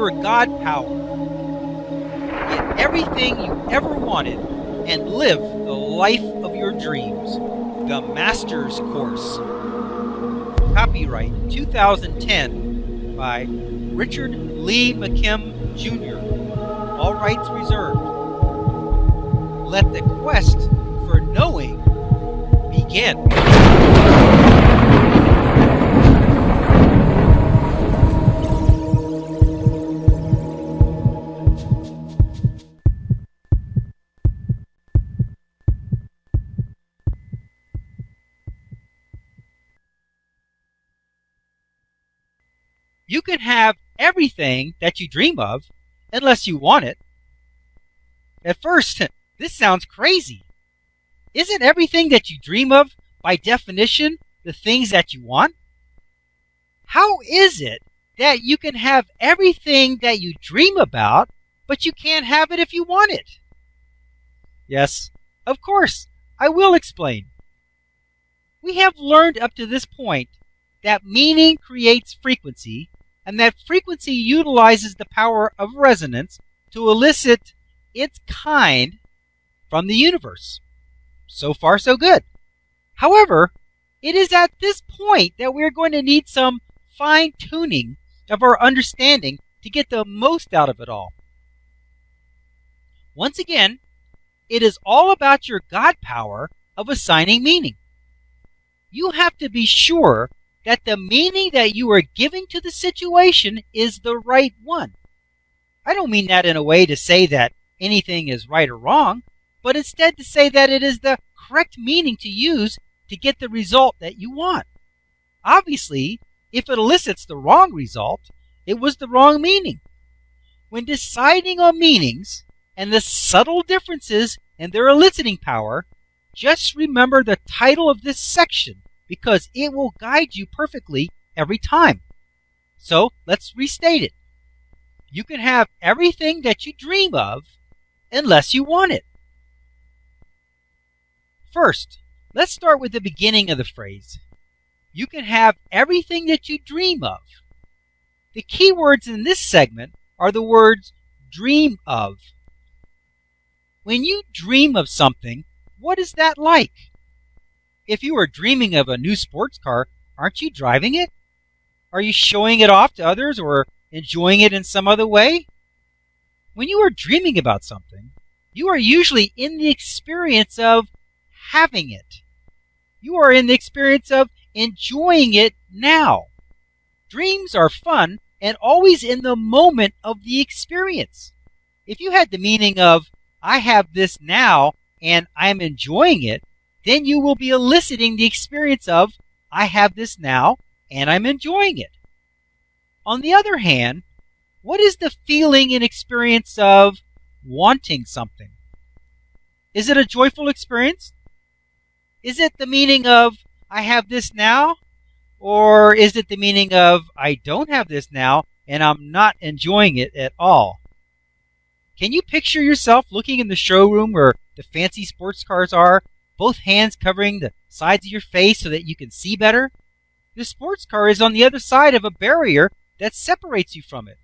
your God power. Get everything you ever wanted and live the life of your dreams. The Master's Course. Copyright 2010 by Richard Lee McKim Jr. All rights reserved. Let the quest for knowing begin. You can have everything that you dream of unless you want it. At first, this sounds crazy. Isn't everything that you dream of, by definition, the things that you want? How is it that you can have everything that you dream about, but you can't have it if you want it? Yes, of course, I will explain. We have learned up to this point that meaning creates frequency, and that frequency utilizes the power of resonance to elicit its kind from the universe. So far, so good. However, it is at this point that we're going to need some fine-tuning of our understanding to get the most out of it all. Once again, it is all about your God power of assigning meaning. You have to be sure that the meaning that you are giving to the situation is the right one. I don't mean that in a way to say that anything is right or wrong, but instead to say that it is the correct meaning to use to get the result that you want. Obviously, if it elicits the wrong result, it was the wrong meaning. When deciding on meanings and the subtle differences in their eliciting power, just remember the title of this section, because it will guide you perfectly every time. So let's restate it. You can have everything that you dream of unless you want it. First, let's start with the beginning of the phrase. You can have everything that you dream of. The key words in this segment are the words dream of. When you dream of something, what is that like? If you are dreaming of a new sports car, aren't you driving it? Are you showing it off to others or enjoying it in some other way? When you are dreaming about something, you are usually in the experience of having it. You are in the experience of enjoying it now. Dreams are fun and always in the moment of the experience. If you had the meaning of, I have this now and I'm enjoying it, then you will be eliciting the experience of, I have this now and I'm enjoying it. On the other hand, what is the feeling and experience of wanting something? Is it a joyful experience? Is it the meaning of, I have this now? Or is it the meaning of, I don't have this now and I'm not enjoying it at all? Can you picture yourself looking in the showroom where the fancy sports cars are, both hands covering the sides of your face so that you can see better? The sports car is on the other side of a barrier that separates you from it.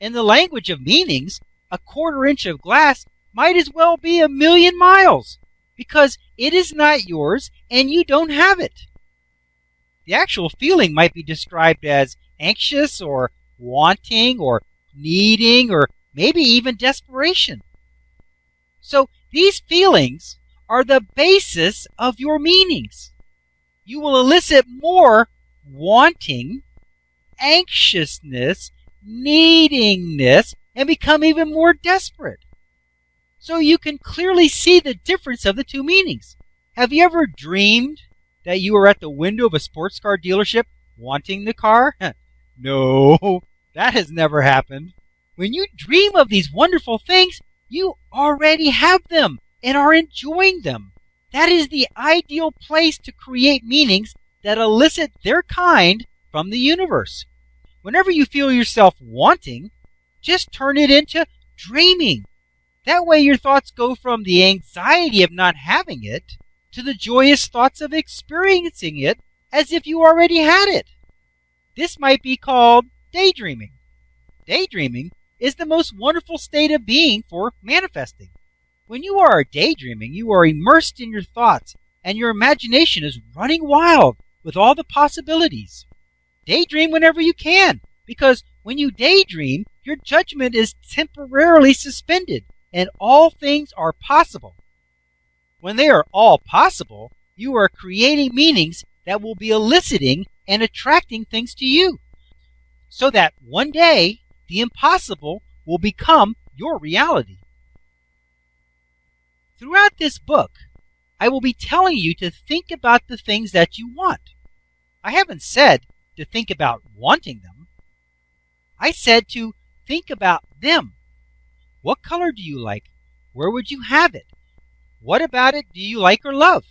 In the language of meanings, a quarter inch of glass might as well be 1,000,000 miles, because it is not yours and you don't have it. The actual feeling might be described as anxious or wanting or needing or maybe even desperation. So these feelings are the basis of your meanings. You will elicit more wanting, anxiousness, needingness, and become even more desperate. So you can clearly see the difference of the two meanings. Have you ever dreamed that you were at the window of a sports car dealership wanting the car? No, that has never happened. When you dream of these wonderful things, you already have them and are enjoying them. That is the ideal place to create meanings that elicit their kind from the universe. Whenever you feel yourself wanting, just turn it into dreaming. That way your thoughts go from the anxiety of not having it to the joyous thoughts of experiencing it as if you already had it. This might be called daydreaming. Daydreaming is the most wonderful state of being for manifesting. When you are daydreaming, you are immersed in your thoughts, and your imagination is running wild with all the possibilities. Daydream whenever you can, because when you daydream, your judgment is temporarily suspended, and all things are possible. When they are all possible, you are creating meanings that will be eliciting and attracting things to you, so that one day the impossible will become your reality. Throughout this book, I will be telling you to think about the things that you want. I haven't said to think about wanting them. I said to think about them. What color do you like? Where would you have it? What about it do you like or love?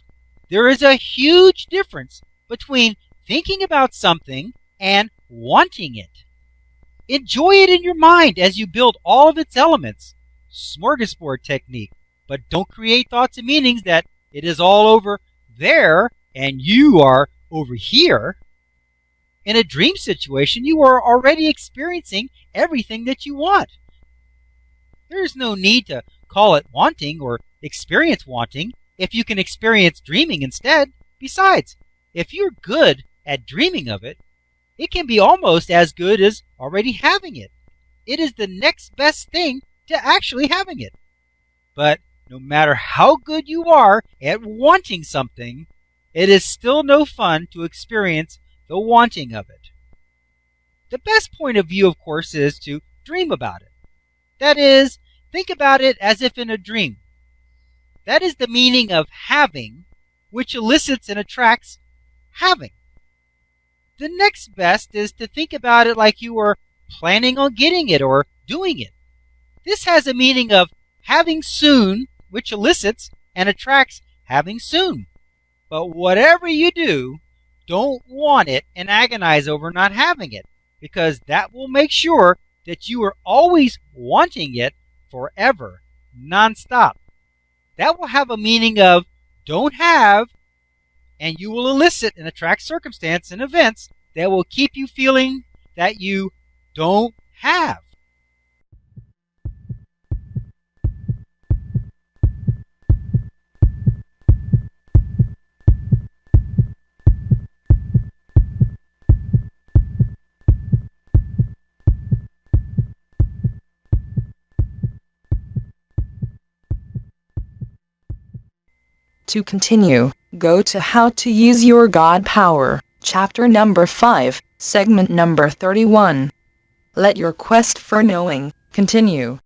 There is a huge difference between thinking about something and wanting it. Enjoy it in your mind as you build all of its elements. Smorgasbord technique. But don't create thoughts and meanings that it is all over there and you are over here. In a dream situation, you are already experiencing everything that you want. There is no need to call it wanting or experience wanting if you can experience dreaming instead. Besides, if you're good at dreaming of it, it can be almost as good as already having it. It is the next best thing to actually having it. But no matter how good you are at wanting something, it is still no fun to experience the wanting of it. The best point of view, of course, is to dream about it. That is, think about it as if in a dream. That is the meaning of having, which elicits and attracts having. The next best is to think about it like you are planning on getting it or doing it. This has a meaning of having soon, which elicits and attracts having soon. But whatever you do, don't want it and agonize over not having it, because that will make sure that you are always wanting it forever, nonstop. That will have a meaning of don't have, and you will elicit and attract circumstance and events that will keep you feeling that you don't have. To continue, go to How to Use Your God Power, chapter number 5, segment number 31. Let your quest for knowing continue.